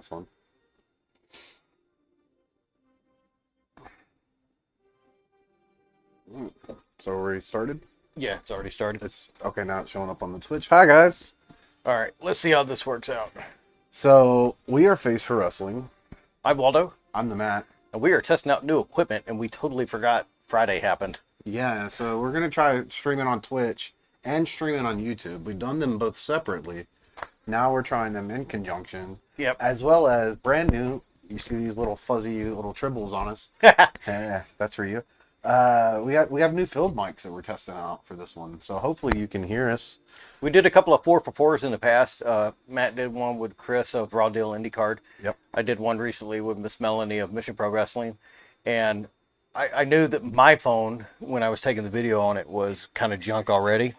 This one. So we're already started? Yeah, it's already started. It's okay, now it's showing up on the Twitch. Hi guys. All right, let's see how this works out. So we are Face4Wrestling. I'm Waldo, I'm the Matt. and we are testing out new equipment, and we totally forgot Friday happened. Yeah, so we're gonna try streaming on Twitch and streaming on YouTube. We've done them both separately. Now we're trying them in conjunction. Yep. As well as brand new. You see these little fuzzy little tribbles on us. Yeah, that's for you. We have new field mics that we're testing out for this one, so hopefully you can hear us. We did a couple of 4-for-4s in the past. Matt did one with Chris of Raw Deal Indie Card. Yep. I did one recently with Miss Melanie of Mission Pro Wrestling, and I knew that my phone, when I was taking the video on it, was kind of junk already.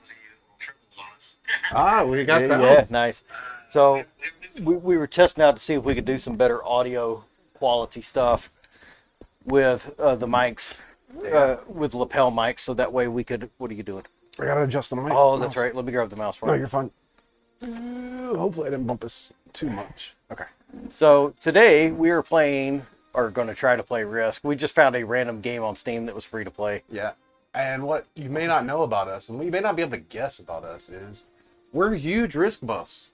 Ah, we got that. Yeah, nice. So we were testing out to see if we could do some better audio quality stuff with the mics, with lapel mics, so that way we could. What are you doing? I gotta adjust the mic. Oh, that's right. Let me grab the mouse for No, you. you're fine. Hopefully I didn't bump us too much. Okay. So today we are playing, or going to try to play Risk. We just found a random game on Steam that was free to play. Yeah. And what you may not know about us, and what you may not be able to guess about us, is we're huge Risk buffs.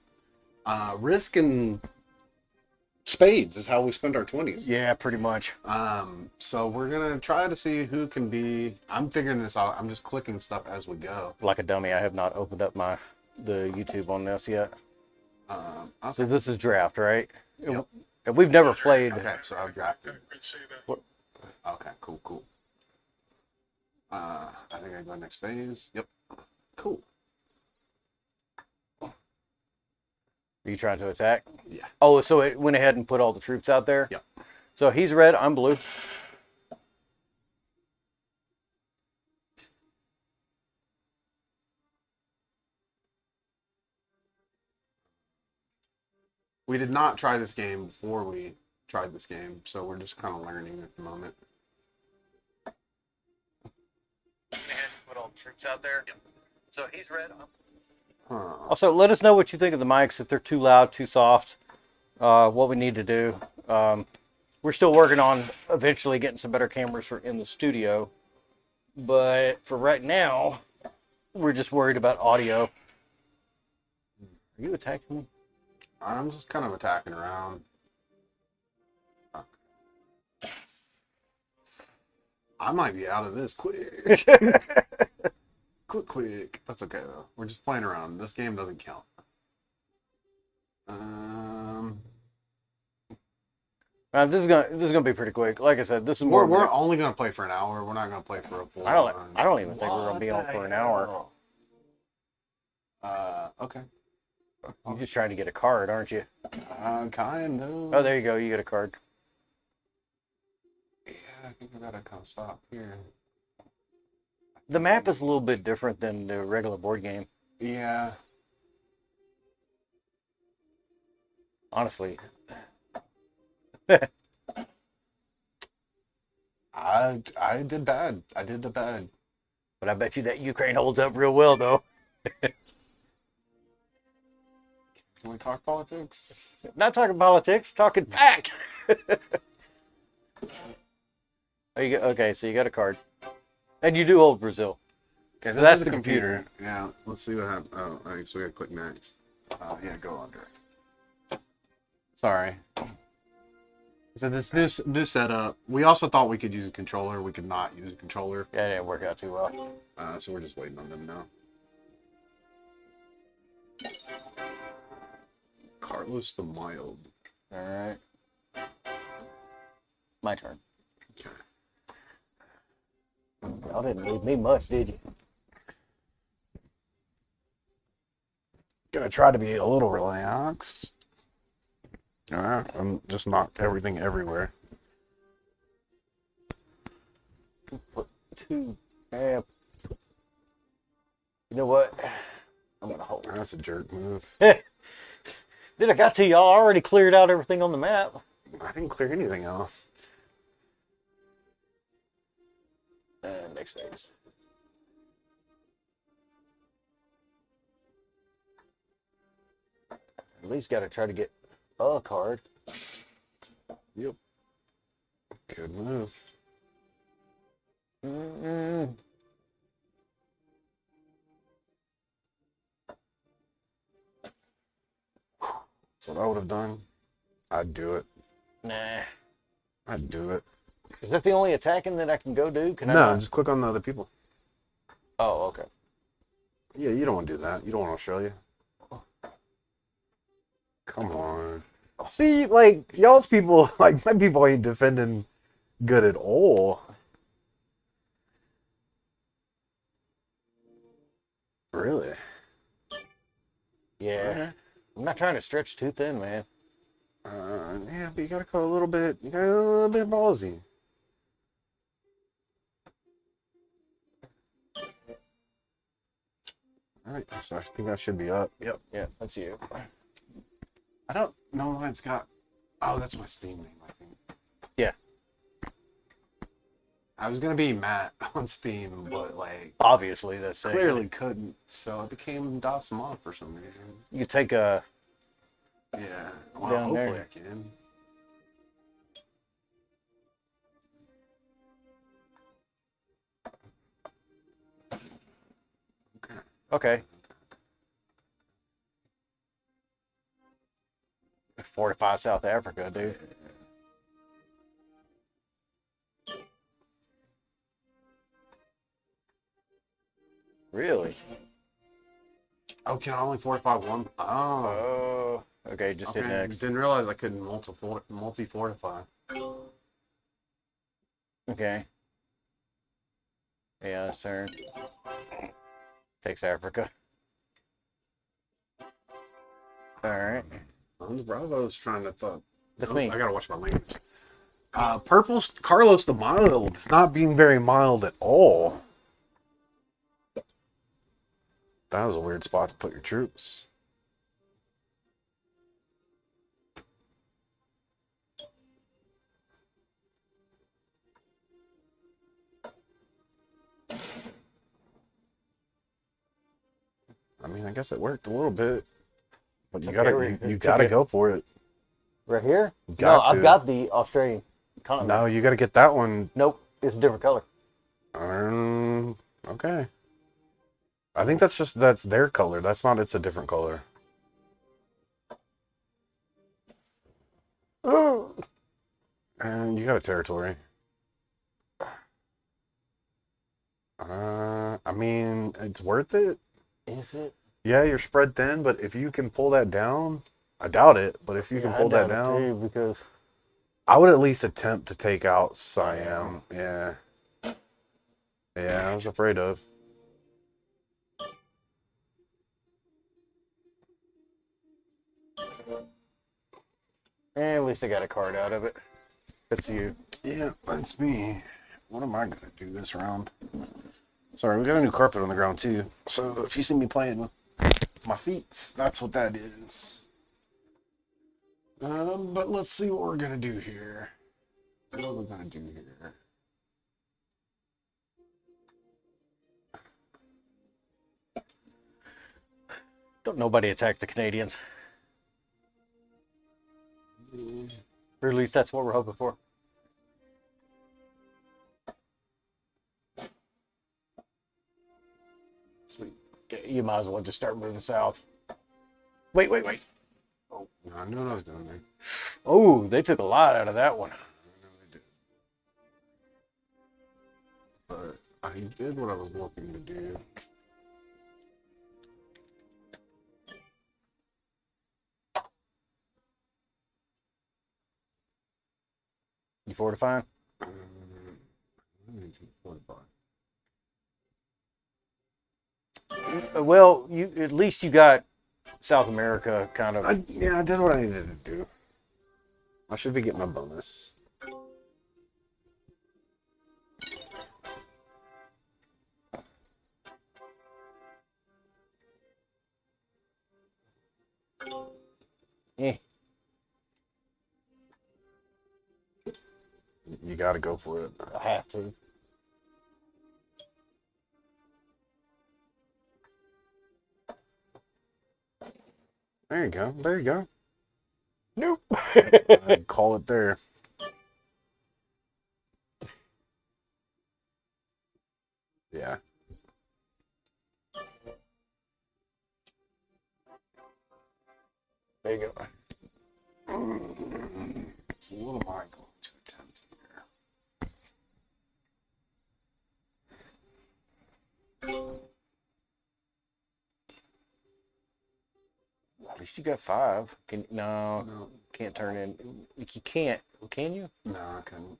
Risk and spades is how we spend our 20s. Yeah, pretty much. So we're gonna try to see who can be. I'm figuring this out. I'm just clicking stuff as we go. Like a dummy, I have not opened up the YouTube on this yet. Okay. So this is draft, right? Yep. And we've never played. Okay, so I've drafted. Okay, cool. I think I go next phase. Yep. Cool. Are you trying to attack? Yeah. Oh, so it went ahead and put all the troops out there? Yep. So he's red, I'm blue. We did not try this game before we tried this game, so we're just kind of learning at the moment. Went ahead and put all the troops out there? Yep. So he's red, I'm Huh. Also, let us know what you think of the mics, if they're too loud, too soft, what we need to do. We're still working on eventually getting some better cameras for in the studio, but for right now, we're just worried about audio. Are you attacking me? I'm just kind of attacking around. I might be out of this quick. Quick. That's okay though. We're just playing around. This game doesn't count. This is gonna be pretty quick. Like I said, this is We're more. only gonna play for an hour. We're not gonna play for a full. I don't even think we're gonna be on for an hour. Okay. You're just trying to get a card, aren't you? Kind of. Oh, there you go. You get a card. Yeah, I think I gotta kind of stop here. The map is a little bit different than the regular board game. Yeah. Honestly. I did bad. I did the bad. But I bet you that Ukraine holds up real well, though. Can we talk politics? Not talking politics, talking fact. Okay, so you got a card. And you do hold Brazil. Okay, So that's the computer. Yeah, let's see what happens. Oh, all right, so we gotta click next. Yeah, go under. Sorry. So this new setup, we also thought we could use a controller. We could not use a controller. Yeah, it didn't work out too well. So we're just waiting on them now. Carlos the Mild. All right. My turn. Okay. Y'all didn't need me much, did you? Gonna try to be a little relaxed. Alright, I'm just knock everything everywhere. You know what? I'm gonna hold. That's a jerk move. Did I got to y'all already cleared out everything on the map? I didn't clear anything off. And next phase. At least got to try to get a card. Yep. Good move. That's what I would have done. I'd do it. Nah. I'd do it. Is that the only attacking that I can go do? Can I No, not? just click on the other people. Oh, okay. Yeah, you don't want to do that. You don't want Australia. Come on. See, like, y'all's people, like, my people ain't defending good at all. Really? Yeah. Okay. I'm not trying to stretch too thin, man. Yeah, but you gotta go a little bit, you gotta go a little bit ballsy. Alright, so I think I should be up. Yep. Yeah, that's you. I don't know why it's got. Oh, that's my Steam name, I think. Yeah. I was gonna be Matt on Steam, but like Obviously, that's it. clearly couldn't, so it became DOS Mod for some reason. You could take a. Yeah. Well, Down hopefully there. I can. Okay. Fortify South Africa, dude. Really? Oh, can I only fortify one? Oh. Oh. Okay, just hit Okay. next. Didn't realize I couldn't multi-fortify. Okay. Yeah, that's turn. Takes Africa. Alright. The Bravo's trying to fuck. That's Oh, me. I gotta watch my language. Purple's Carlos the Mild. It's not being very mild at all. That was a weird spot to put your troops. I mean, I guess it worked a little bit, but you It's gotta okay, you it's gotta okay. go for it. Right here? You No, got I've to. got the Australian continent. No, you gotta get that one. Nope, it's a different color. Okay. I think that's their color. That's not. It's a different color. And you got a territory. I mean, it's worth it. Is it? Yeah, you're spread thin, but if you can pull that down, I doubt it. But if you can pull that down, too, because I would at least attempt to take out Siam. Yeah. Yeah, I was afraid of. at least I got a card out of it. That's you. Yeah, that's me. What am I gonna do this round? Sorry, we got a new carpet on the ground too. So if you see me playing with my feet, that's what that is. But let's see what we're gonna do here. What are we gonna do here? Don't nobody attack the Canadians. Or at least that's what we're hoping for. Sweet. Okay, you might as well just start moving south. Wait. Oh, I knew what I was doing there. Oh, they took a lot out of that one. I know they did. But I did what I was looking to do. You fortifying? I need to fortify. Well, you at least you got South America kind of. Yeah, I did what I needed to do. I should be getting my bonus. Eh. You got to go for it. I have to. There you go. There you go. Nope. I'd call it there. There you go. So what am I going to attempt here? At least you got 5. No, can't turn in. You can't. Can you? no, I couldn't.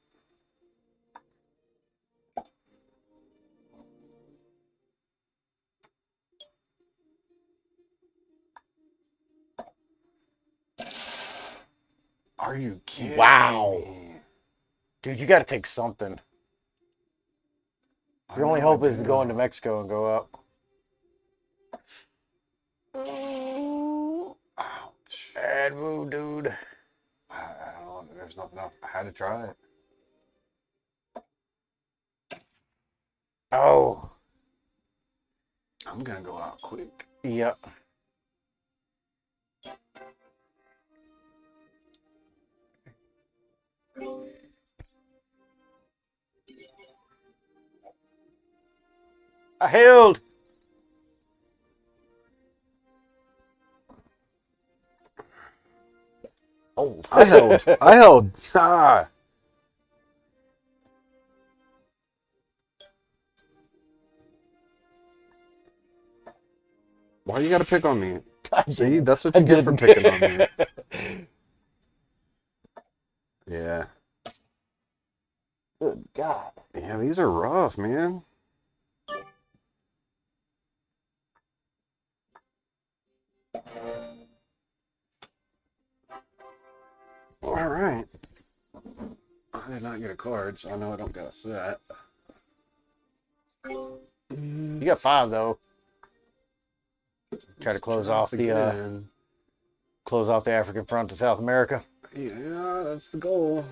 Are you kidding Wow. me? Dude, you got to take something. Your only hope is to go into Mexico and go up. Ouch. Bad move, dude. I don't know. There's nothing else. I had to try it. Oh. I'm gonna go out quick. Yep. I held. Hold. I held. I held. Ah. Why you gotta pick on me? See, that's what you get for picking on me. Yeah. Good God. Yeah, these are rough, man. All right. I did not get a card, so I know I don't got a set. You got 5 though. Try to close off the African front to South America. Yeah, that's the goal.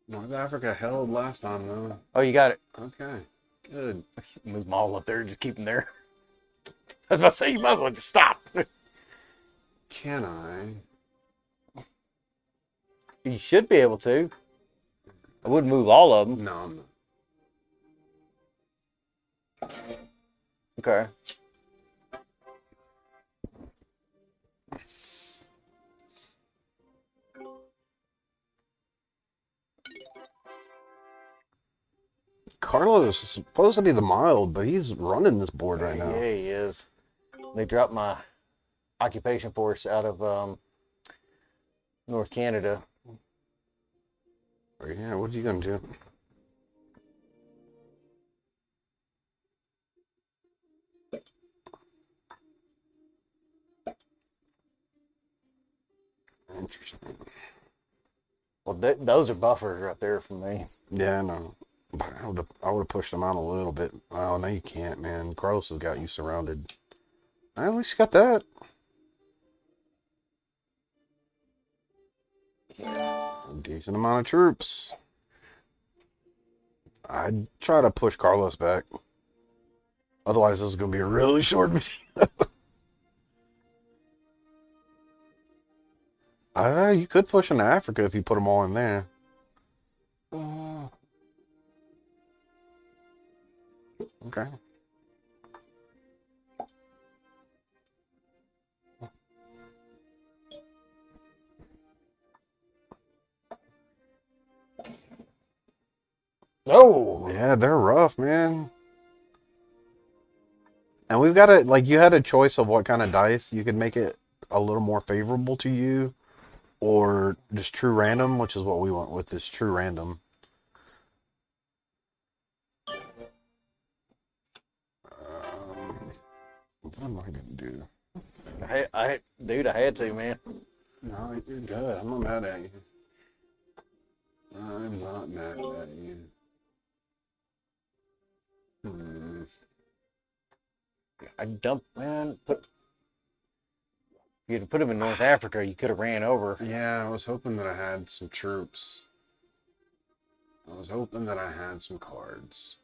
North Africa held last time though. Oh, you got it. Okay, good. Move them all up there. Just keep them there. I was about to say you might as well just stop. Can I? You should be able to. I wouldn't move all of them. No, I'm not. Okay. Carlos is supposed to be the mild, but he's running this board right now. Yeah, he is. They dropped my occupation force out of North Canada. Yeah, what are you gonna do? Interesting. Well, those are buffers right there for me. Yeah, I know. But I would have pushed them out a little bit. Oh, no, you can't, man. Carlos has got you surrounded. At least you got that. A decent amount of troops. I'd try to push Carlos back. Otherwise, this is going to be a really short video. You could push into Africa if you put them all in there. Okay. Oh, Yeah, they're rough, man. And we've got like, you had a choice of what kind of dice. You could make it a little more favorable to you, or just true random, which is what we want with this true random. What am I gonna do? dude, I had to, man. No, you're good. I'm not mad at you. I'm not mad at you. I dumped, man. If you'd put him in North Africa, you could have ran over. Yeah, I was hoping that I had some troops. I was hoping that I had some cards.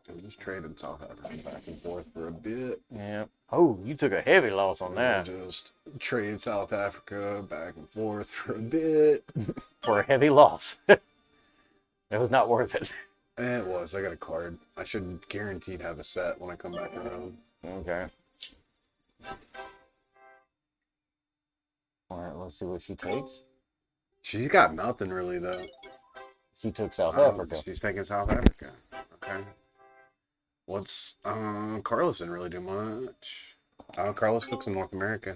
I'm just trading South Africa back and forth for a bit. Yeah. Oh, you took a heavy loss on that. Just trade South Africa back and forth for a bit. For a heavy loss. It was not worth it. It was. I got a card. I should guaranteed have a set when I come back around. Okay. All right, let's see what she takes. She's got nothing really though. She took South Oh, Africa. she's taking South Africa. Okay. What's Carlos didn't really do much. Carlos took some North America.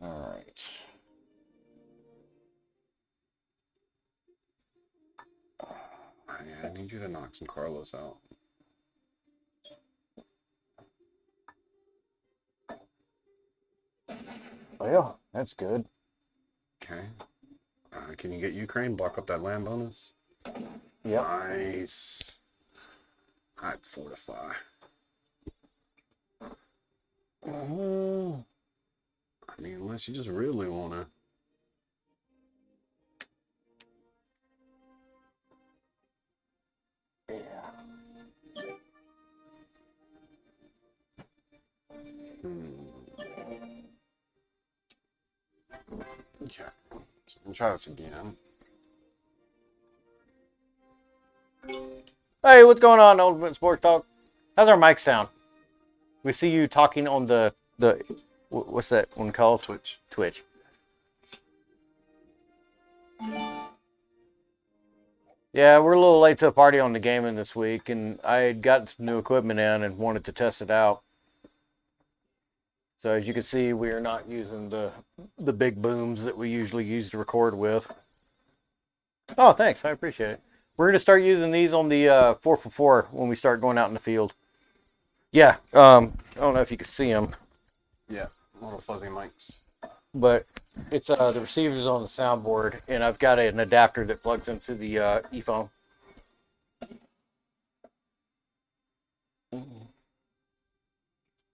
All right. I need you to knock some Carlos out. Well, that's good. Okay. Can you get Ukraine? Block up that land bonus? Yep. Nice. I'd fortify. I mean, unless you just really want to. Yeah. Okay. So we'll try this again. Hey, what's going on, Ultimate Sports Talk? How's our mic sound? We see you talking on the what's that one called? Twitch. Yeah, we're a little late to a party on the gaming this week, and I had got some new equipment in and wanted to test it out. So as you can see, we are not using the big booms that we usually use to record with. Oh, thanks. I appreciate it. We're going to start using these on the 4x4 when we start going out in the field. Yeah, I don't know if you can see them. Yeah, little fuzzy mics. But it's the receiver's on the soundboard, and I've got an adapter that plugs into the earphone.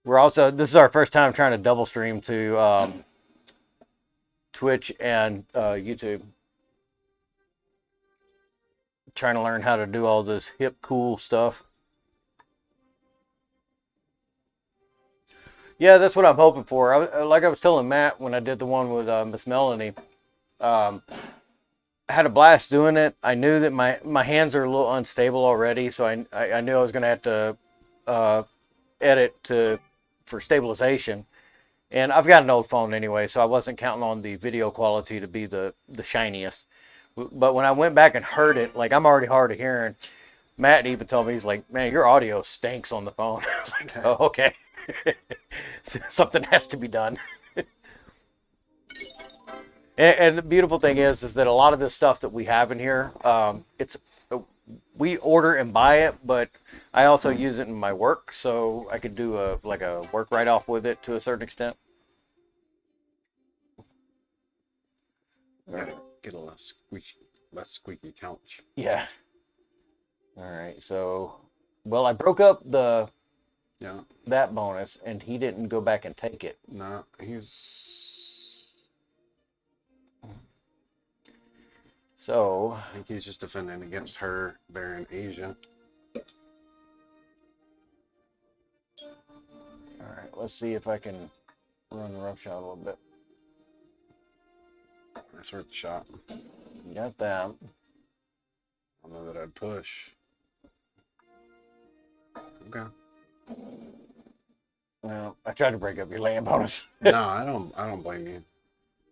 We're also, this is our first time trying to double stream to Twitch and YouTube. Trying to learn how to do all this hip, cool stuff. Yeah, that's what I'm hoping for. Like I was telling Matt when I did the one with Miss Melanie, I had a blast doing it. I knew that my hands are a little unstable already, so I knew I was going to have to edit for stabilization. And I've got an old phone anyway, so I wasn't counting on the video quality to be the shiniest. But when I went back and heard it, like I'm already hard of hearing, Matt even told me, he's like, man, your audio stinks on the phone. I was like, oh, okay. Something has to be done. And the beautiful thing is that a lot of this stuff that we have in here, we order and buy it, but I also use it in my work, so I could do a work write-off with it to a certain extent. Get a less squeaky couch. Yeah. All right. So, well, I broke up that bonus, and he didn't go back and take it. No, So I think he's just defending against her there in Asia. All right. Let's see if I can run roughshod a little bit. That's worth the shot. Got that. I don't know that I'd push. Okay. Well, I tried to break up your land bonus. No, I don't blame you.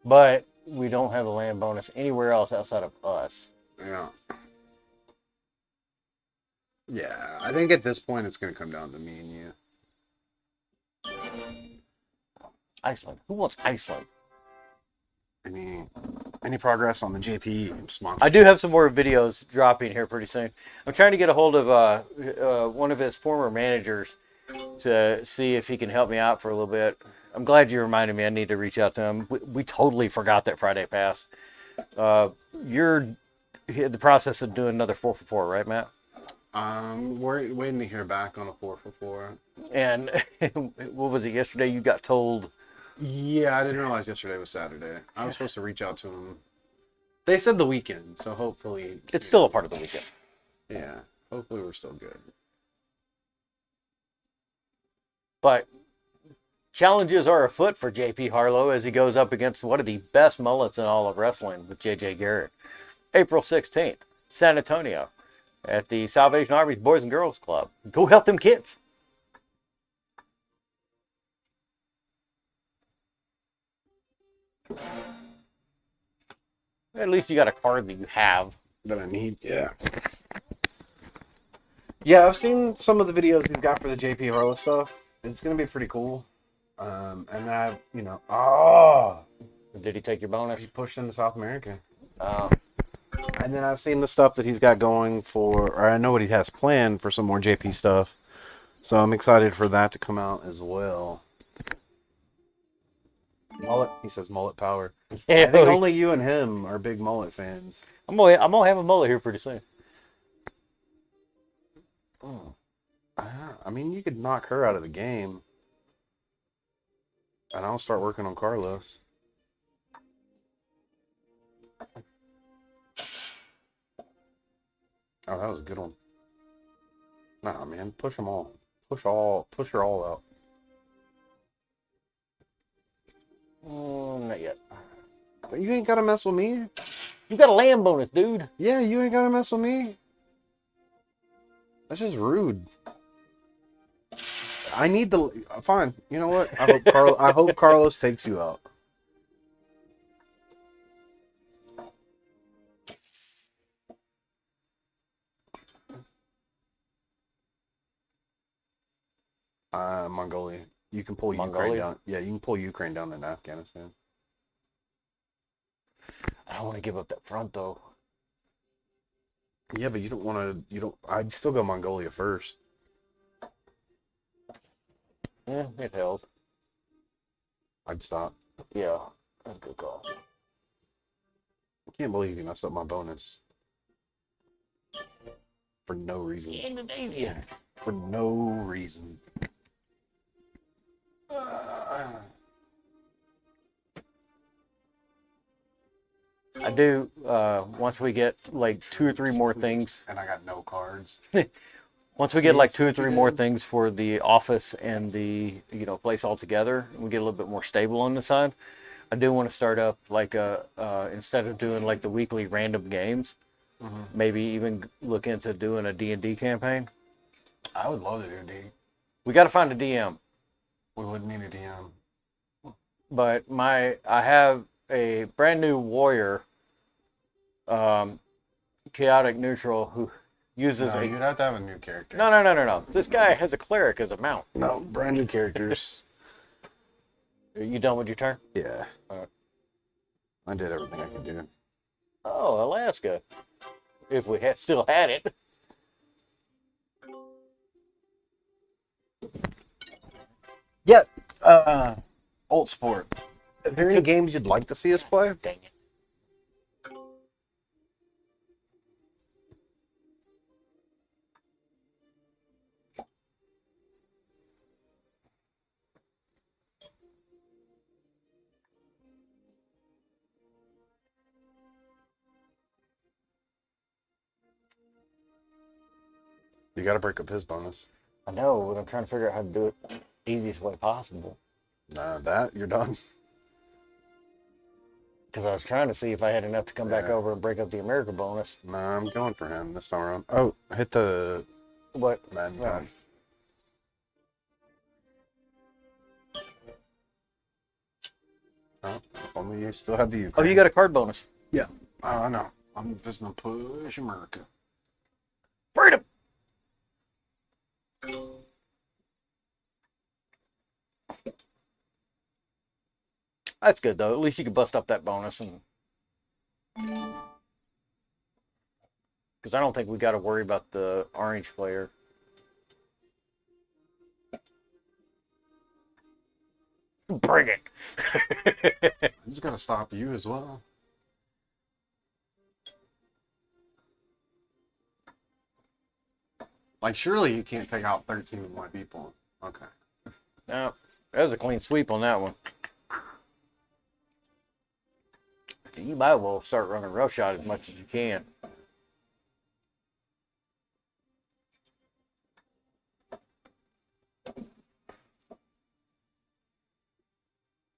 But we don't have a land bonus anywhere else outside of us. Yeah. Yeah, I think at this point it's going to come down to me and you. Iceland. Who wants Iceland? Any progress on the JP sponsor? I do have some more videos dropping here pretty soon. I'm trying to get a hold of one of his former managers to see if he can help me out for a little bit. I'm glad you reminded me. I need to reach out to him. We totally forgot that Friday passed. You're in the process of doing another 4x4, right, Matt? We're waiting to hear back on a 4x4. And what was it yesterday? You got told. Yeah, I didn't realize yesterday was Saturday. I was supposed to reach out to him. They said the weekend, so hopefully... It's still a part of the weekend. Yeah, hopefully we're still good. But challenges are afoot for JP Harlow as he goes up against one of the best mullets in all of wrestling with JJ Garrett. April 16th, San Antonio. at the Salvation Army's Boys and Girls Club. Go help them kids. At least you got a card that you have. That I need, yeah. Yeah, I've seen some of the videos he's got for the JP Harlow stuff. It's gonna be pretty cool. And I've, Did he take your bonus? he pushed into South America. Oh. And then I've seen the stuff that he's got going for, or I know what he has planned for some more JP stuff. So I'm excited for that to come out as well. Mullet, he says mullet power. Yeah, I think only you and him are big mullet fans. I'm gonna have a mullet here pretty soon. I mean, you could knock her out of the game. And I'll start working on Carlos. Oh, that was a good one. Nah, man, push them all. Push her all out. Not yet. But you ain't gotta mess with me. You got a land bonus, dude. Yeah, you ain't gotta mess with me. That's just rude. I need the fine. You know what? I hope Carlos takes you out. Mongolia. You can pull Ukraine down. Yeah, you can pull Ukraine down in Afghanistan. I don't want to give up that front though. Yeah, but you don't want to. You don't. I'd still go Mongolia first. Yeah, it held. I'd stop. Yeah, that's a good call. I can't believe you messed up my bonus for no reason. Scandinavia. For no reason. I do, once we get like 2 or 3 more things. And I got no cards. Once we get like 2 or 3 more things for the office and the, place all together, we get a little bit more stable on the side. I do want to start up like instead of doing like the weekly random games, maybe even look into doing a D&D campaign. I would love to do D. We got to find a DM. We would need a DM. But I have a brand new warrior, chaotic neutral, who uses you'd have to have a new character. No. This guy has a cleric as a mount. No, brand new characters. Are you done with your turn? Yeah. I did everything I could do. Oh, Alaska. If we still had it. Yeah. Old Sport. Is there any games you'd like to see us play? Dang it. You got to break up his bonus. I know, but I'm trying to figure out how to do it the easiest way possible. Nah, you're done. Because I was trying to see if I had enough to come back over and break up the America bonus. Nah, I'm going for him this time around. Oh, hit the... What? Man, Yeah. Oh, if only you still have the Ukraine. Oh, you got a card bonus. Yeah. I know. I'm just going to push America. Freedom! That's good, though. At least you can bust up that bonus. Because I don't think we got to worry about the orange player. Bring it! I'm just going to stop you as well. Like, surely you can't take out 13 more people. Okay. No, that was a clean sweep on that one. You might well start running roughshod as much as you can.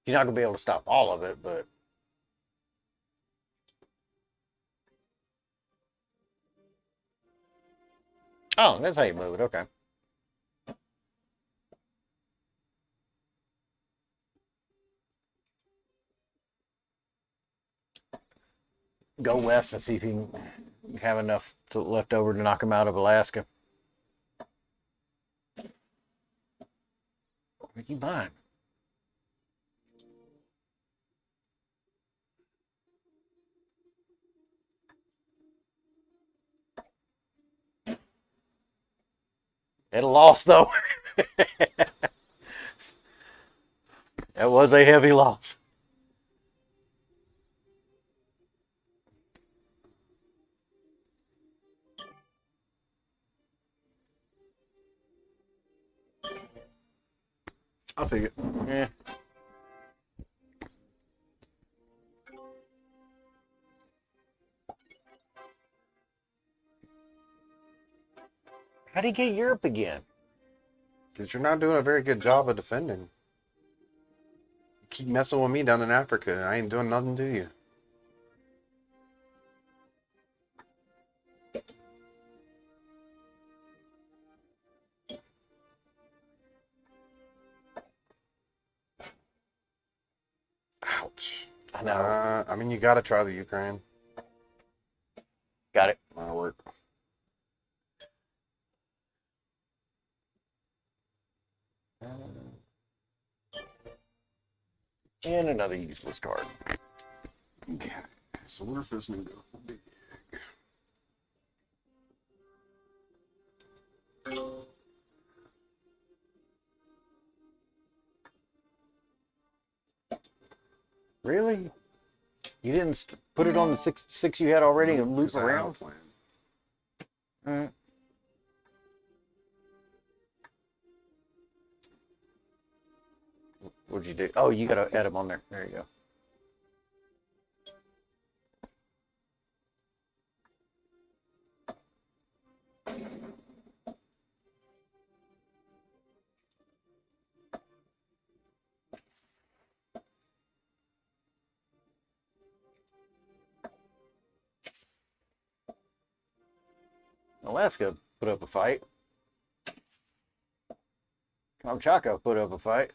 You're not going to be able to stop all of it, but... Oh, that's how you move it. Okay. Go west and see if you can have enough left over to knock him out of Alaska. What you buying? It lost though. That was a heavy loss. I'll take it. Yeah. How'd he get Europe again? Because you're not doing a very good job of defending. You keep messing with me down in Africa. I ain't doing nothing to you. Ouch. I know. I mean, you got to try the Ukraine. Got it. That'll work. And another useless card. Okay. So we're fixing to go big. Really? You didn't put it on the six you had already and loop Because I have a around? plan. Mm. What'd you do? Oh, you gotta add them on there. There you go. Alaska put up a fight. Kamchatka put up a fight.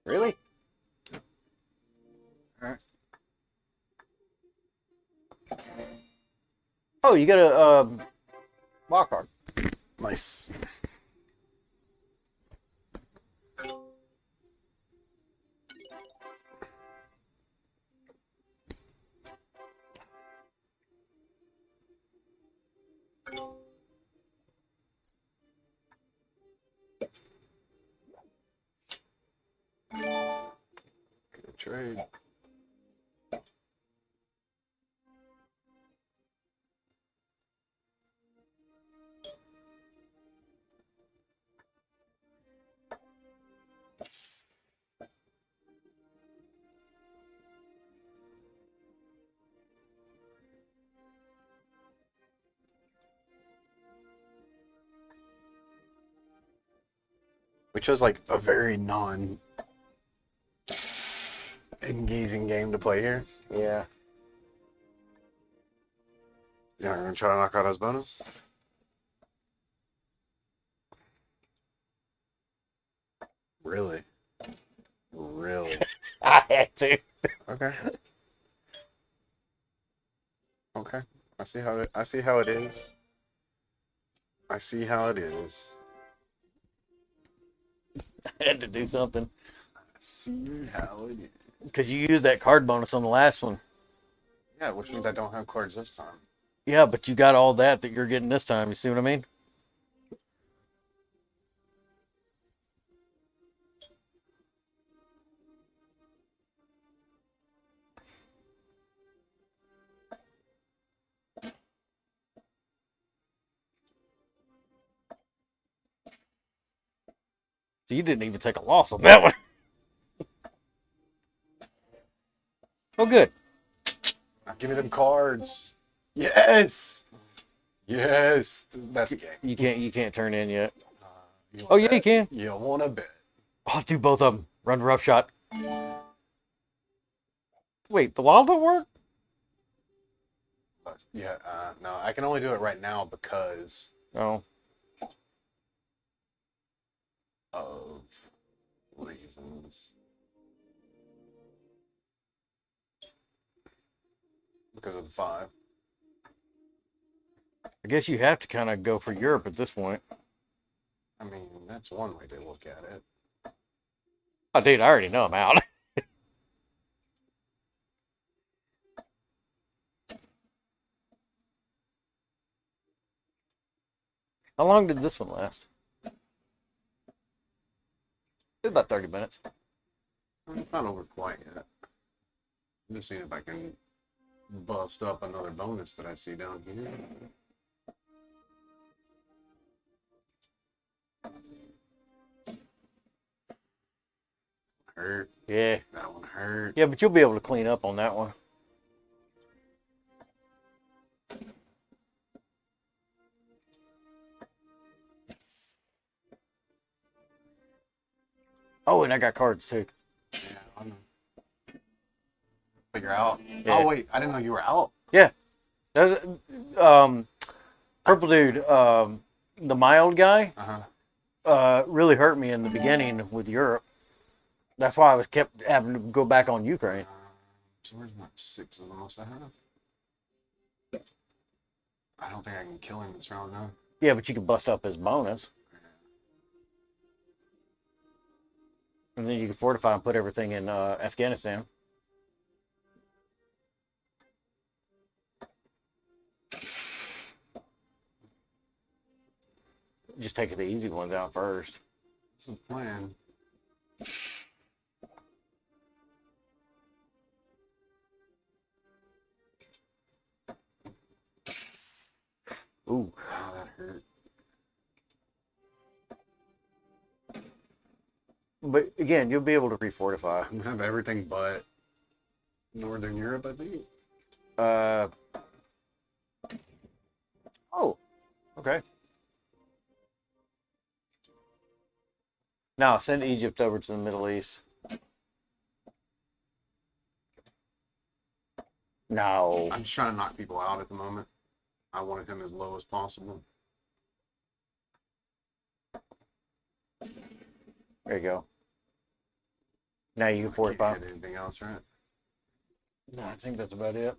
Really? Alright. Oh, you got a wild card. Nice. Good trade. Which is like a very non-engaging game to play here. Yeah. You're not gonna try to knock out his bonus? Really? Really? I had to. Okay. Okay. I see how it is. I see how it is. I had to do something. I see how it is. Because you used that card bonus on the last one. Yeah, which means I don't have cards this time. Yeah, but you got all that you're getting this time. You see what I mean? So you didn't even take a loss on that one. Oh, good. Now give me them cards. Yes. Yes. That's a game. You can't turn in yet. Oh, yeah, you can. You want to bet. I'll do both of them. Run rough shot. Wait, the wild don't work? Yeah, no, I can only do it right now because Oh. of reasons. Because of the 5. I guess you have to kind of go for Europe at this point. I mean, that's one way to look at it. Oh, dude, I already know I'm out. How long did this one last? It was about 30 minutes. It's not over quite yet. I'm just seeing if I can bust up another bonus that I see down here. Hurt. Yeah. That one hurt. Yeah, but you'll be able to clean up on that one. Oh, and I got cards too. Yeah, I know. But you're out. Yeah. Oh wait, I didn't know you were out. Yeah. There's, Purple Dude, the mild guy, really hurt me in the beginning with Europe. That's why I was kept having to go back on Ukraine. So where's my 6 of the most I have? I don't think I can kill him this round now. Yeah, but you can bust up his bonus. And then you can fortify and put everything in Afghanistan. Just take the easy ones out first. That's the plan. Ooh. Oh, that hurt. But again, you'll be able to refortify. I have everything but Northern Europe, I think. Oh, okay. Now send Egypt over to the Middle East. No. I'm just trying to knock people out at the moment. I wanted him as low as possible. There you go. Now you can fortify. Can't hit anything else, right? No, I think that's about it.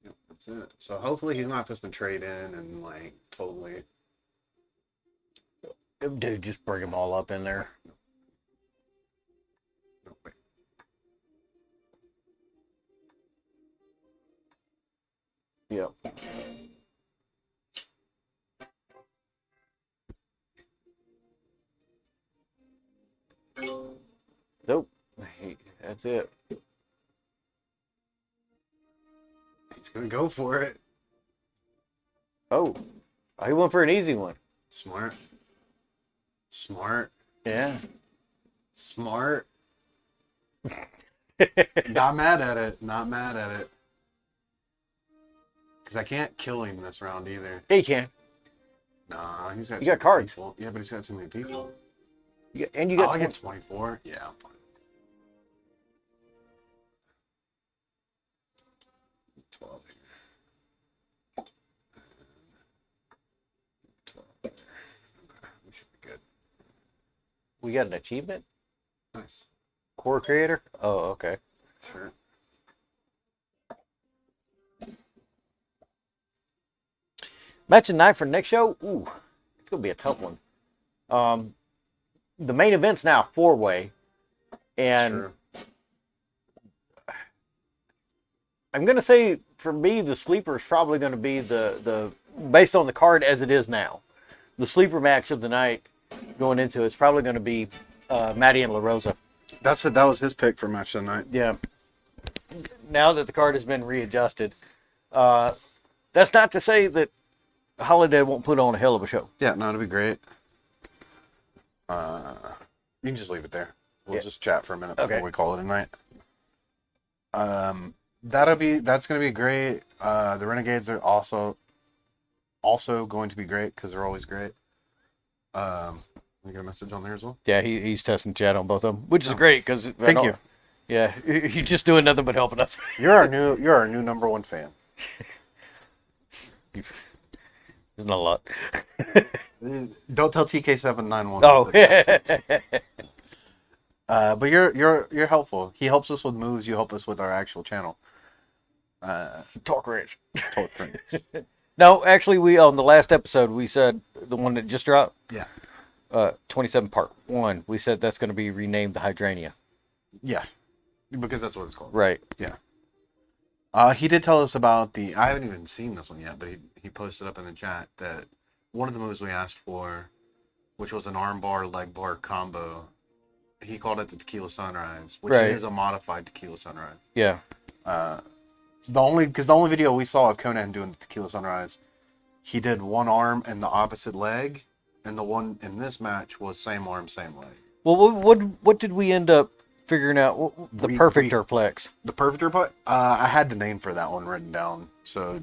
Yep, that's it. So hopefully he's not just to trade in and like totally. Dude, just bring them all up in there. No, wait. Yep. Nope. That's it. He's gonna go for it. Oh, he went for an easy one. Smart. Smart. Yeah. Smart. Not mad at it. Not mad at it. Because I can't kill him this round either. Yeah, you can. Nah, he's got. You got cards. People. Yeah, but he's got too many people. And you got I get 24. Yeah, I'm fine. 12 here. 12 there. Okay, we should be good. We got an achievement? Nice. Core creator? Oh, okay. Sure. Match of night for next show? Ooh, it's going to be a tough one. The main event's now 4-way. And Sure. I'm going to say, for me, the sleeper is probably going to be the based on the card as it is now. The sleeper match of the night going into it's probably going to be Matty and La Rosa. That was his pick for match of the night. Yeah. Now that the card has been readjusted, that's not to say that Holiday won't put on a hell of a show. Yeah, no, it'll be great. You can just leave it there. We'll just chat for a minute before we call it a night. That's gonna be great. The Renegades are also also going to be great because they're always great. We got a message on there as well. Yeah, he's testing chat on both of them, which is great because Thank you. Yeah, you're just doing nothing but helping us. You're our new #1 fan. There's not a lot. Don't tell TK791. Oh. But you're helpful. He helps us with moves. You help us with our actual channel. Talk ranch. Talk ranch. No, actually, we on the last episode we said the one that just dropped. Yeah. 27 part 1. We said that's going to be renamed the Hydrania. Yeah. Because that's what it's called. Right. Yeah. He did tell us about I haven't even seen this one yet, but he posted up in the chat that one of the moves we asked for, which was an armbar, leg bar combo, he called it the Tequila Sunrise, which is a modified Tequila Sunrise. Yeah. The only video we saw of Conan doing the Tequila Sunrise, he did one arm and the opposite leg, and the one in this match was same arm, same leg. Well, what did we end up figuring out? The perfect Perplex. The perfect Perplex? I had the name for that one written down. So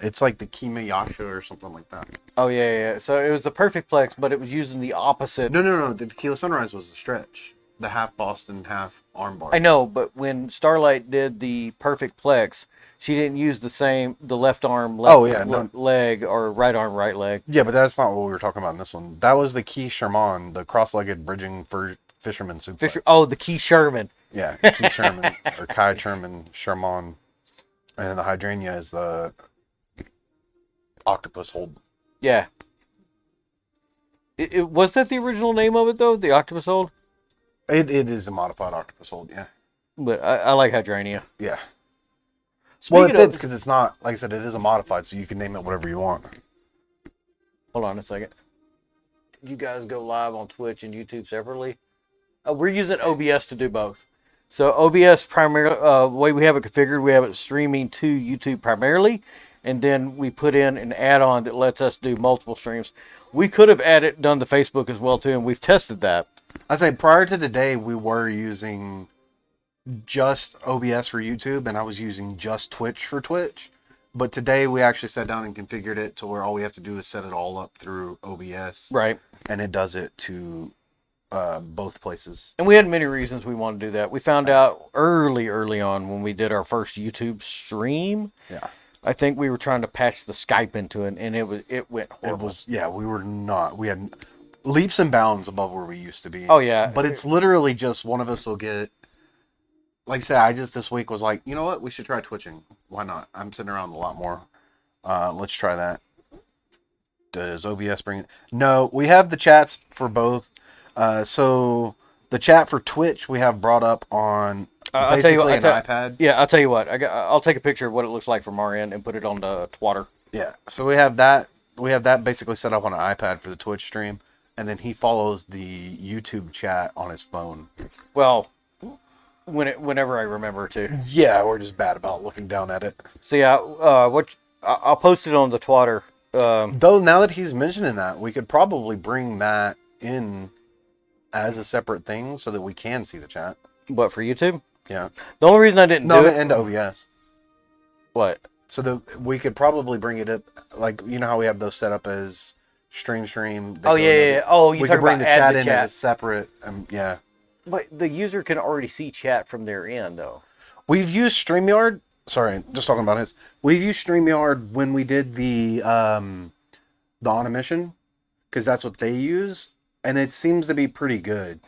it's like the Kimeyasha or something like that. Oh, yeah. So it was the perfect plex, but it was using the opposite. No. The Tequila Sunrise was the stretch. The half Boston, half armbar. I know, but when Starlight did the perfect plex, she didn't use the left arm, leg, or right arm, right leg. Yeah, but that's not what we were talking about in this one. That was the Key Sherman, the cross-legged bridging fisherman suplex. The Key Sherman. Yeah, Key Sherman, or Kai Sherman. And then the Hydrania is the octopus hold. Yeah. Was that the original name of it, though? The octopus hold? It is a modified octopus hold, yeah. But I like Hydrania. Yeah. Well, it fits because it's not, like I said, it is a modified, so you can name it whatever you want. Hold on a second. You guys go live on Twitch and YouTube separately? We're using OBS to do both. So OBS primarily, the way we have it configured, we have it streaming to YouTube primarily, and then we put in an add-on that lets us do multiple streams. We could have done the Facebook as well too, and we've tested that. I say prior to today, we were using just OBS for YouTube, and I was using just Twitch for Twitch. But today we actually sat down and configured it to where all we have to do is set it all up through OBS. Right. And it does it to both places. And we had many reasons we wanted to do that. We found out early on when we did our first YouTube stream. Yeah. I think we were trying to patch the Skype into it, and it went horrible. We had leaps and bounds above where we used to be. Oh, yeah. But it's literally just one of us will get, like I said, I just this week was like, you know what? We should try twitching. Why not? I'm sitting around a lot more. Let's try that. Does OBS bring it? No, we have the chats for both. So the chat for Twitch we have brought up on basically an iPad. Yeah, I'll tell you what. I'll take a picture of what it looks like from our end and put it on the Twatter. Yeah, so we have that. We have that basically set up on an iPad for the Twitch stream, and then he follows the YouTube chat on his phone. Well, whenever I remember to. Yeah, we're just bad about looking down at it. So yeah, I'll post it on the Twatter. Though now that he's mentioning that, we could probably bring that in as a separate thing so that we can see the chat. What, for YouTube? Yeah. The only reason I didn't do it... and OBS. What? So that we could probably bring it up, like, you know how we have those set up as stream. Oh, yeah. Oh, you we talking could bring about the chat the in as a separate, yeah. But the user can already see chat from their end, though. We've used StreamYard. Sorry, just talking about his. We've used StreamYard when we did the on a mission, because that's what they use, and it seems to be pretty good.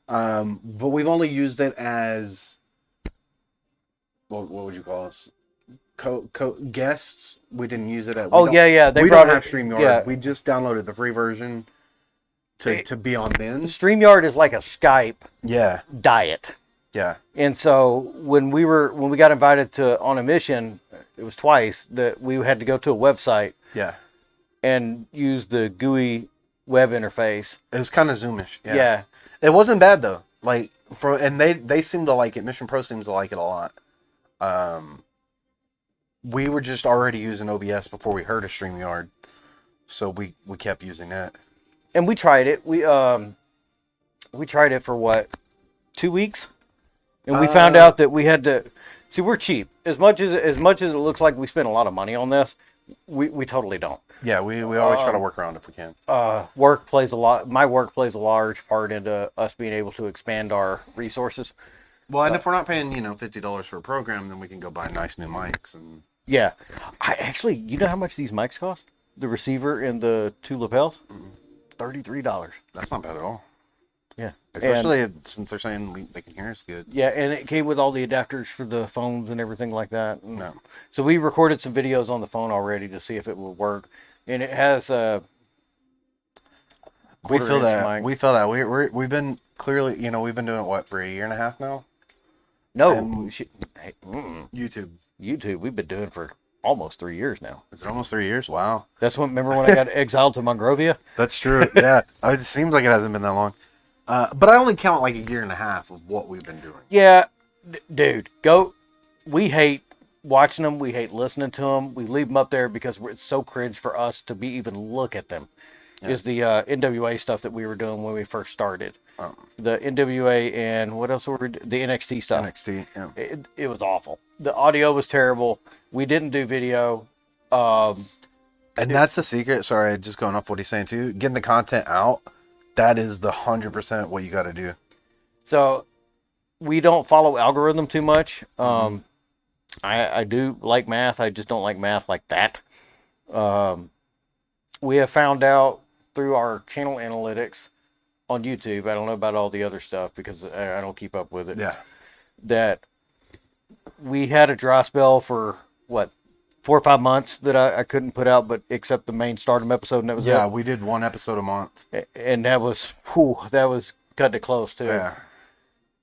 But we've only used it as what would you call us? Guests. We didn't use it at. Yeah. We don't have StreamYard. Yeah. We just downloaded the free version to be on bins. StreamYard is like a Skype. Yeah. Diet. Yeah. And so when we got invited to on a mission, it was twice that we had to go to a website. Yeah. And use the GUI web interface. It was kind of Zoomish. Yeah. It wasn't bad though. Like and they seem to like it. Mission Pro seems to like it a lot. We were just already using OBS before we heard of StreamYard, so we kept using that. And we tried it. We tried it for what, 2 weeks, and we found out that we had to. See, we're cheap. As much as it looks like we spent a lot of money on this, We totally don't. Yeah, we always try to work around if we can. Work plays a lot. My work plays a large part into us being able to expand our resources. Well, and if we're not paying, $50 for a program, then we can go buy nice new mics and. Yeah, you know how much these mics cost? The receiver and the two lapels, $33. That's not bad at all. Yeah, Especially since they're saying they can hear us good. Yeah, and it came with all the adapters for the phones and everything like that. No. So we recorded some videos on the phone already to see if it would work, and it has a. We feel that. Mic. We feel that. We've been clearly, we've been doing it what for a year and a half now. No, YouTube. YouTube. We've been doing for almost 3 years now. Is it almost 3 years? Wow. That's when. Remember when I got exiled to Monrovia? That's true. Yeah. It seems like it hasn't been that long. But I only count like a year and a half of what we've been doing. Yeah, dude. We hate watching them. We hate listening to them. We leave them up there because it's so cringe for us to even look at them. Yeah. Is the NWA stuff that we were doing when we first started. The NWA and what else were we doing? The NXT stuff. NXT, yeah. It was awful. The audio was terrible. We didn't do video. And that's the secret. Sorry, just going off what he's saying too. Getting the content out. That is the 100% what you got to do. So we don't follow algorithm too much. I do like math. I just don't like math like that. We have found out through our channel analytics on YouTube, I don't know about all the other stuff because I don't keep up with it. Yeah. That we had a dry spell for 4 or 5 months that I couldn't put out, but except the main Stardom episode, and that was it. Yeah, we did 1 episode a month. And that was cutting it close too. Yeah.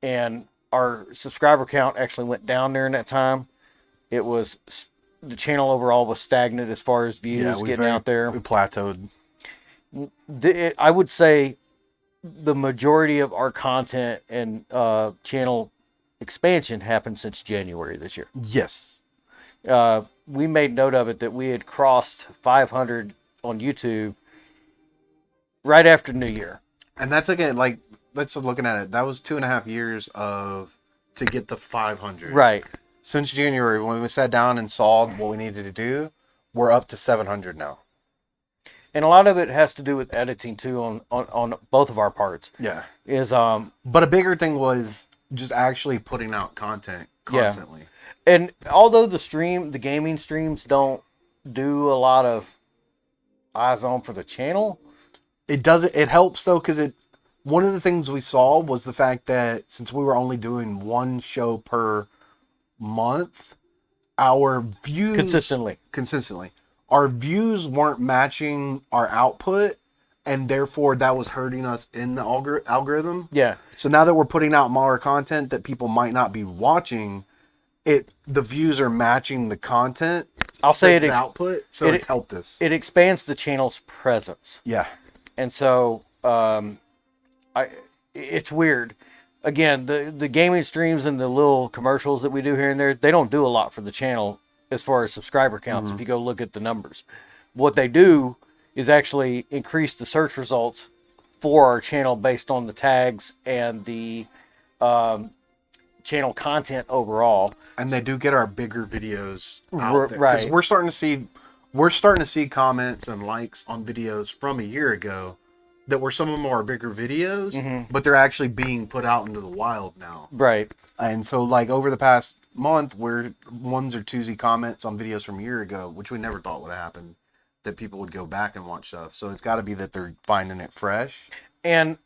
And our subscriber count actually went down during that time. It was, the channel overall was stagnant as far as views getting out there. We plateaued. I would say the majority of our content and channel expansion happened since January this year. Yes. We made note of it that we had crossed 500 on YouTube right after New Year. And that's again, let's looking at it. That was 2.5 years to get the 500. Right. Since January, when we sat down and saw what we needed to do, we're up to 700 now. And a lot of it has to do with editing too on both of our parts. Yeah. But a bigger thing was just actually putting out content constantly. Yeah. And although the gaming streams don't do a lot of eyes on for the channel, it helps though, because one of the things we saw was the fact that since we were only doing 1 show per month, our views consistently our views weren't matching our output, and therefore that was hurting us in the algorithm. Yeah. So now that we're putting out more content that people might not be watching, the views are matching the content. I'll say the output, so it's helped us. It expands the channel's presence. Yeah. And so it's weird. Again, the gaming streams and the little commercials that we do here and there, they don't do a lot for the channel as far as subscriber counts. If you go look at the numbers, what they do is actually increase the search results for our channel based on the tags and the channel content overall. And they do get our bigger videos out there. Right. We're starting to see comments and likes on videos from a year ago that were some of them are bigger videos, but they're actually being put out into the wild now. Right. And so over the past month, we're 1s or 2s comments on videos from a year ago, which we never thought would happen, that people would go back and watch stuff. So it's got to be that they're finding it fresh. And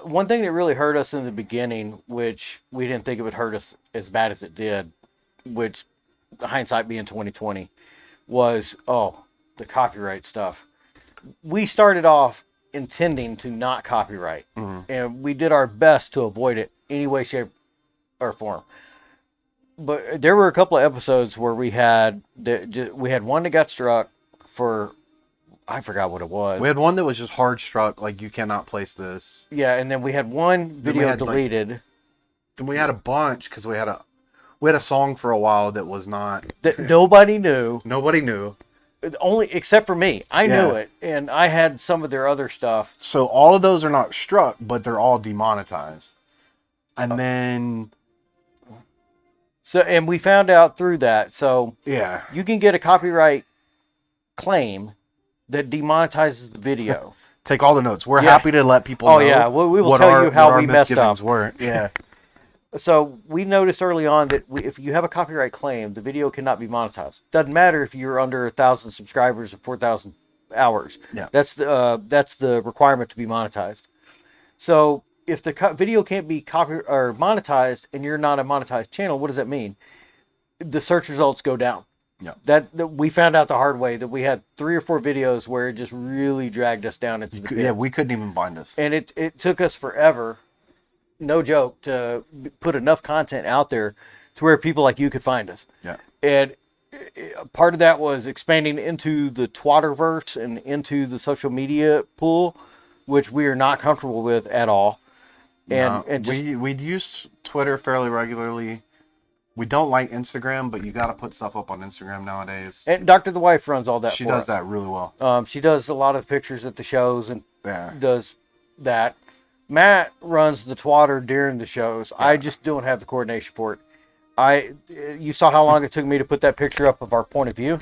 one thing that really hurt us in the beginning, which we didn't think it would hurt us as bad as it did, which hindsight being 2020, was the copyright stuff. We started off intending to not copyright, and we did our best to avoid it any way, shape, or form. But there were a couple of episodes where we had one that got struck for, I forgot what it was. We had one that was just hard struck, like you cannot place this. Yeah, and then we had one video deleted. Then we had a bunch because we had a song for a while that was not that nobody knew. Nobody knew. Only except for me. I knew it, and I had some of their other stuff. So all of those are not struck, but they're all demonetized. And then and we found out through that. So yeah, you can get a copyright claim that demonetizes the video. Take all the notes. We're Yeah. happy to let people know. Oh yeah, we will what tell our- you how what our we messed up. misgivings were. Yeah. So we noticed early on that if you have a copyright claim, the video cannot be monetized. Doesn't matter if you're under 1,000 subscribers or 4,000 hours. Yeah. That's the requirement to be monetized. So if the video can't be or monetized and you're not a monetized channel, what does that mean? The search results go down. Yeah. That we found out the hard way that we had 3 or 4 videos where it just really dragged us down into the pits. Yeah, we couldn't even find us. And it took us forever, no joke, to put enough content out there to where people like you could find us. Yeah. And part of that was expanding into the Twatterverse and into the social media pool, which we are not comfortable with at all. And just, we'd use Twitter fairly regularly. We don't like Instagram, but you got to put stuff up on Instagram nowadays. and Dr. The Wife runs all that She for does us. that really well. She does a lot of pictures at the shows and Yeah. does that. Matt runs the Twatter during the shows. I just don't have the coordination for it. You saw how long it took me to put that picture up of our point of view.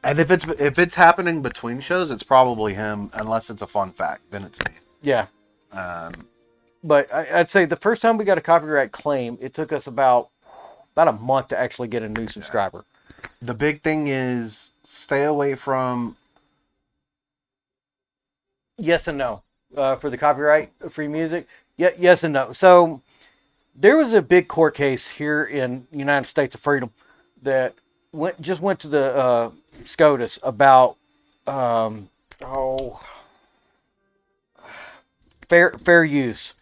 And if it's happening between shows, it's probably him. Unless it's a fun fact, then it's me. Yeah. But I'd say the first time we got a copyright claim, it took us about a month to actually get a new subscriber. The big thing is stay away from. Yes and no. For the copyright free music. Yeah, yes and no. So there was a big court case here in United States of Freedom that went to the SCOTUS about fair use.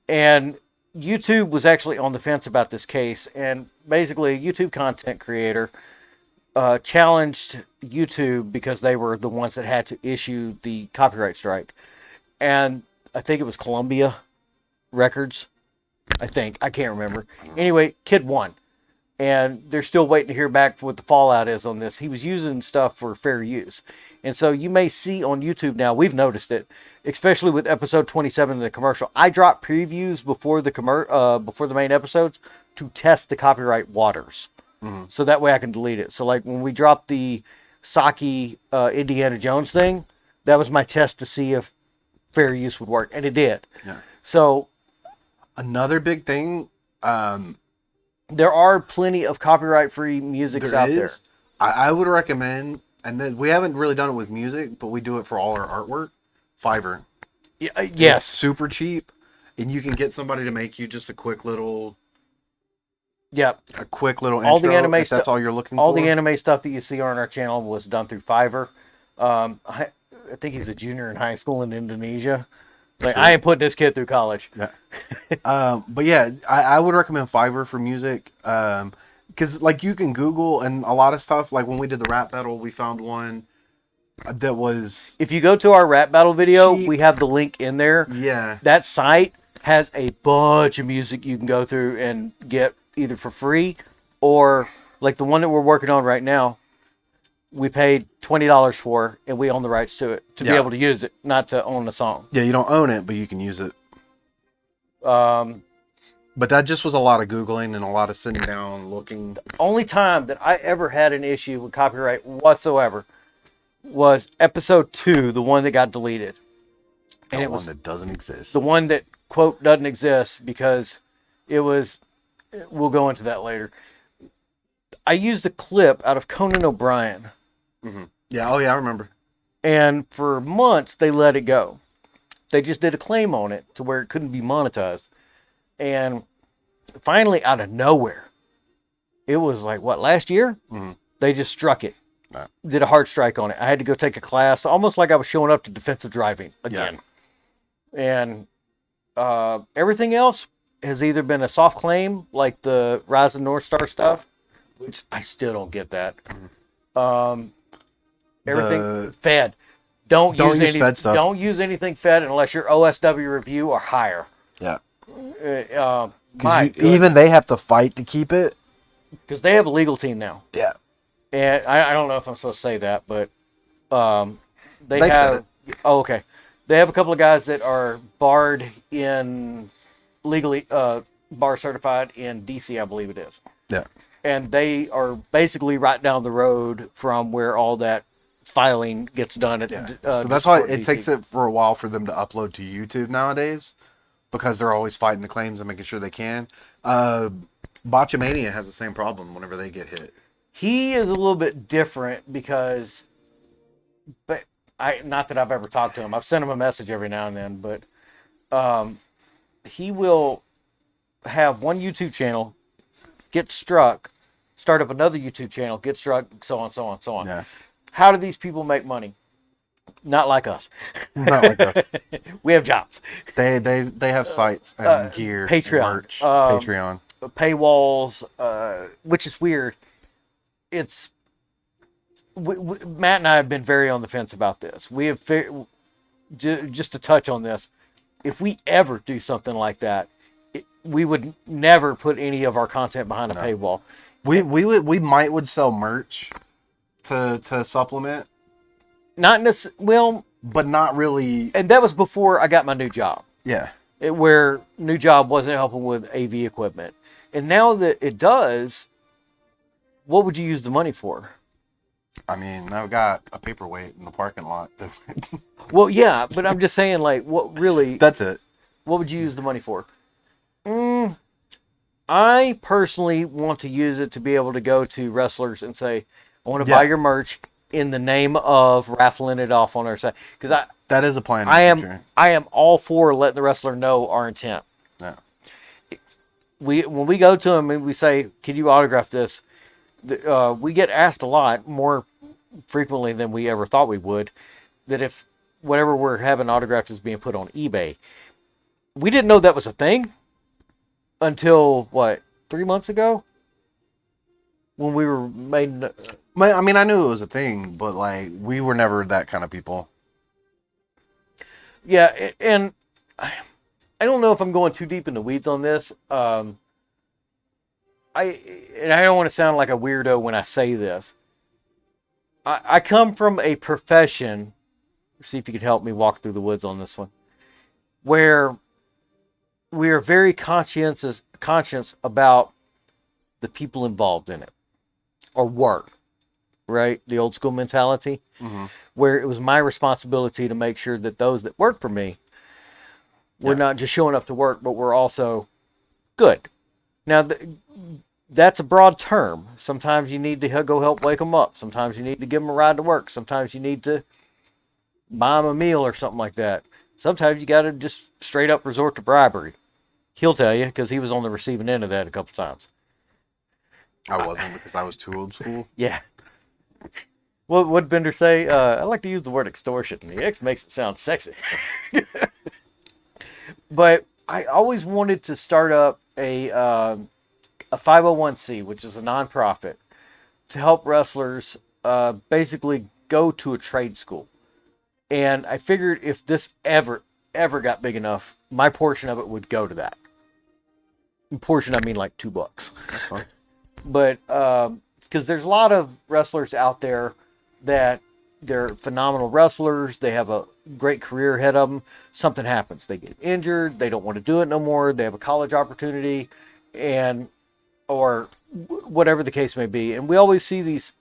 And YouTube was actually on the fence about this case, and basically a YouTube content creator challenged YouTube because they were the ones that had to issue the copyright strike. And I think it was Columbia Records. I can't remember. Anyway, kid won. And they're still waiting to hear back for what the fallout is on this. He was using stuff for fair use. And so you may see on YouTube now, we've noticed it, especially with episode 27 of the commercial. I drop previews before the main episodes to test the copyright waters. Mm-hmm. So that way I can delete it. So like when we dropped the Saki Indiana Jones thing, that was my test to see if fair use would work. And it did. Yeah. So another big thing, there are plenty of copyright-free musics out there. I would recommend, and then we haven't really done it with music, but we do it for all our artwork. Fiverr. Yes. It's super cheap, and you can get somebody to make you just a quick little. Yep. A quick little intro. All the anime if that's all you're looking all for. the anime stuff that you see on our channel was done through Fiverr. I think he's a junior in high school in Indonesia. Like, I ain't putting this kid through college. Yeah. But yeah, I would recommend Fiverr for music. Because like you can Google and a lot of stuff. Like when we did the rap battle, we found one that was. If you go to our rap battle video, cheap. We have the link in there. Yeah. That site has a bunch of music you can go through and get either for free or like the one that we're working on right now. We paid $20 for, and we own the rights to it to be able to use it, not to own the song. Yeah, you don't own it, but you can use it. But that just was a lot of Googling and a lot of sitting down, looking. The only time that I ever had an issue with copyright whatsoever was episode 2, the one that got deleted. And The it one was that doesn't exist. the one that, quote, doesn't exist because it was, we'll go into that later. I used a clip out of Conan O'Brien. Mm-hmm. Yeah, oh yeah, I remember. And for months, they let it go. They just did a claim on it to where it couldn't be monetized. And finally, out of nowhere, it was like, what, last year? Mm-hmm. They just struck it. Right. Did a hard strike on it. I had to go take a class, almost like I was showing up to defensive driving again. Yeah. And everything else has either been a soft claim, like the Rise of North Star stuff, which I still don't get that. Mm-hmm. Everything Fed. Don't use Fed stuff. Don't use anything Fed unless your OSW review or higher. Yeah. Even they have to fight to keep it. Because they have a legal team now. Yeah. And I don't know if I'm supposed to say that, but they said have. it. Oh, okay. They have a couple of guys that are barred in legally bar certified in DC, I believe it is. Yeah. And they are basically right down the road from where all that filing gets done. So that's why it takes it for a while for them to upload to YouTube nowadays, because they're always fighting the claims and making sure they can. Botchamania has the same problem whenever they get hit. He is a little bit different because, but not that I've ever talked to him. I've sent him a message every now and then, but he will have one YouTube channel, get struck, start up another YouTube channel, get struck, so on, so on, so on. Yeah. How do these people make money? Not like us. Not like us. We have jobs. They have sites and gear, Patreon, and merch, Patreon, paywalls, which is weird. It's Matt and I have been very on the fence about this. We have just to touch on this. If we ever do something like that, we would never put any of our content behind a paywall. We would sell merch to supplement. Not necessarily, well, but not really. And that was before I got my new job. Yeah. Where new job wasn't helping with AV equipment. And now that it does, what would you use the money for? I mean, I've got a paperweight in the parking lot. Well, yeah, but I'm just saying, like, what really... That's it. What would you use the money for? I personally want to use it to be able to go to wrestlers and say, I want to buy your merch in the name of raffling it off on our site. Because that is a plan. I am all for letting the wrestler know our intent. Yeah. When we go to them and we say, can you autograph this? We get asked a lot, more frequently than we ever thought we would, that if whatever we're having autographed is being put on eBay. We didn't know that was a thing until, 3 months ago? When we were made... I mean, I knew it was a thing, but, we were never that kind of people. Yeah, and I don't know if I'm going too deep in the weeds on this. I don't want to sound like a weirdo when I say this. I come from a profession, see if you could help me walk through the woods on this one, where we are very conscious about the people involved in it, or work, right? The old school mentality, where it was my responsibility to make sure that those that work for me were not just showing up to work, but were also good. Now, that's a broad term. Sometimes you need to go help wake them up. Sometimes you need to give them a ride to work. Sometimes you need to buy them a meal or something like that. Sometimes you got to just straight up resort to bribery. He'll tell you, because he was on the receiving end of that a couple times. I wasn't, because I was too old school. Yeah. What would Bender say? I like to use the word extortion. The X makes it sound sexy. But I always wanted to start up a 501c, which is a nonprofit, to help wrestlers basically go to a trade school. And I figured if this ever got big enough, my portion of it would go to that. In portion, I mean like $2. That's fine. But because there's a lot of wrestlers out there that they're phenomenal wrestlers, they have a great career ahead of them. Something happens, they get injured, they don't want to do it no more, they have a college opportunity, or whatever the case may be. And we always see these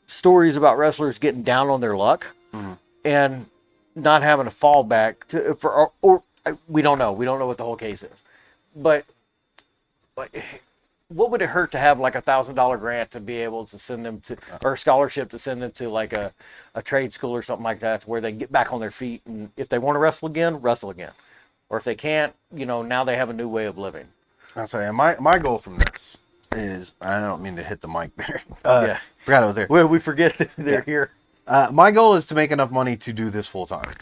stories about wrestlers getting down on their luck and not having a fallback or we don't know what the whole case is. But what would it hurt to have like $1,000 grant to be able to send them to, or a scholarship to send them to like a trade school or something like that, where they can get back on their feet, and if they want to wrestle again, or if they can't, now they have a new way of living. I'll say my goal from this is, I don't mean to hit the mic there. Forgot I was there. We forget that they're here. My goal is to make enough money to do this full time.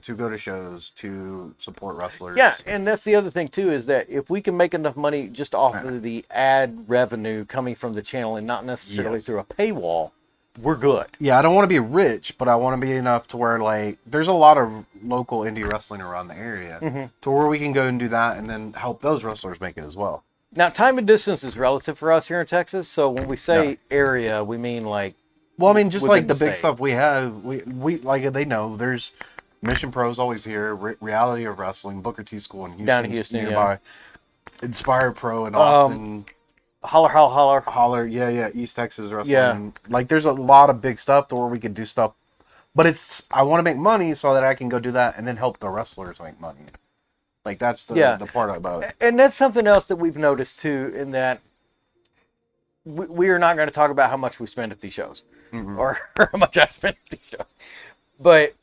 To go to shows, to support wrestlers. Yeah, and that's the other thing too, is that if we can make enough money just off of the ad revenue coming from the channel and not necessarily through a paywall, we're good. Yeah, I don't want to be rich, but I want to be enough to where there's a lot of local indie wrestling around the area to where we can go and do that and then help those wrestlers make it as well. Now, time and distance is relative for us here in Texas, so when we say area, we mean just like the big stuff we have, we like they know there's Mission Pro's always here. Reality of Wrestling, Booker T School in Houston, down in Houston, nearby. Inspired Pro in Austin. Holler, holler, holler. Holler, yeah, East Texas Wrestling. Yeah. Like, there's a lot of big stuff where we can do stuff. But I want to make money so that I can go do that and then help the wrestlers make money. Like, that's the part about it. And that's something else that we've noticed, too, in that we are not going to talk about how much we spend at these shows. Mm-hmm. Or how much I spend at these shows. But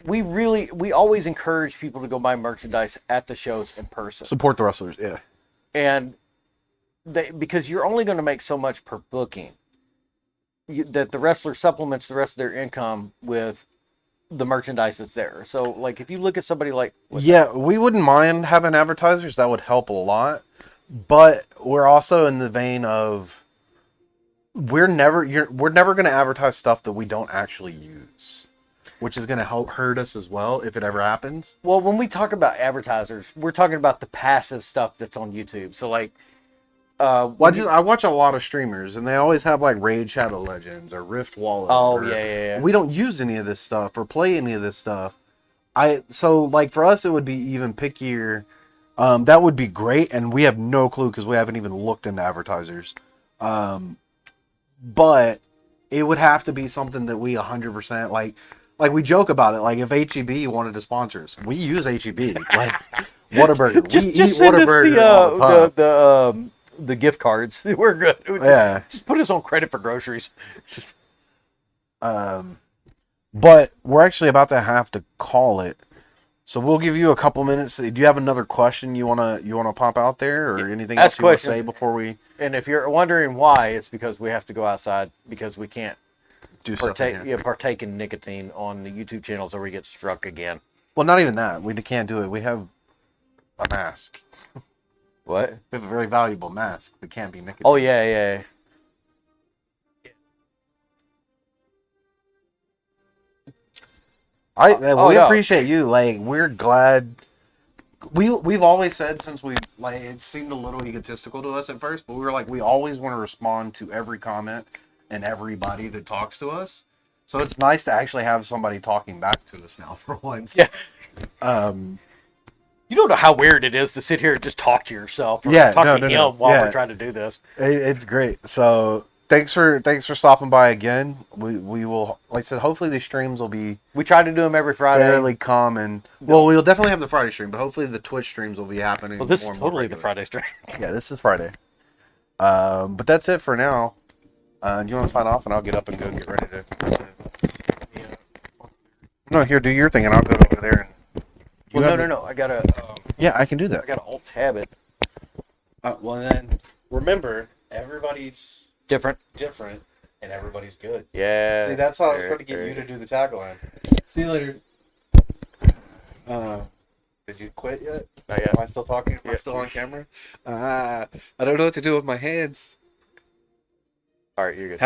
we always encourage people to go buy merchandise at the shows in person. Support the wrestlers, yeah. And because you're only going to make so much per booking, that the wrestler supplements the rest of their income with the merchandise that's there. So, like, if you look at somebody like... we wouldn't mind having advertisers. That would help a lot. But we're also in the vein of we're never going to advertise stuff that we don't actually use, which is going to help hurt us as well if it ever happens. Well, when we talk about advertisers, we're talking about the passive stuff that's on YouTube. So, like... I watch a lot of streamers, and they always have, like, Raid Shadow Legends or Rift Wallet. Oh, yeah. We don't use any of this stuff or play any of this stuff. So, like, for us, it would be even pickier. That would be great, and we have no clue because we haven't even looked into advertisers. But it would have to be something that we 100%, like we joke about it. Like, if HEB wanted to sponsor us, we use HEB. Like, Whataburger. Just we eat send Whataburger all the time. The gift cards. We're good. Yeah. Just put us on credit for groceries. But we're actually about to have to call it. So we'll give you a couple minutes. Do you have another question you wanna pop out there, or anything else you want to say before we? And if you're wondering why, it's because we have to go outside because we can't partake in nicotine on the YouTube channels or we get struck again. Well, not even that. We can't do it. We have a mask. What? We have a very valuable mask. We can't be nicotine. Oh yeah. We appreciate you. Like, we're glad. We've always said since it seemed a little egotistical to us at first, but we were like, we always want to respond to every comment and everybody that talks to us. So it's nice to actually have somebody talking back to us now for once. Yeah. You don't know how weird it is to sit here and just talk to yourself or talk to him while we're trying to do this. It's great. So thanks for stopping by again. We will, like I said, hopefully these streams will be... We try to do them every Friday. Fairly common. Well, we'll definitely have the Friday stream, but hopefully the Twitch streams will be happening. Well, this is totally the Friday stream. Yeah, this is Friday. But that's it for now. Do you want to sign off, and I'll get up and go get ready to... No, here, do your thing, and I'll go over there and... No. I gotta. Yeah, I can do that. I gotta alt tab it. Well, then remember, everybody's Different, and everybody's good. Yeah. See, that's how I was trying to get you to do the tagline. See you later. Did you quit yet? Not yet. Am I still talking? Am I still on camera? I don't know what to do with my hands. All right, you're good.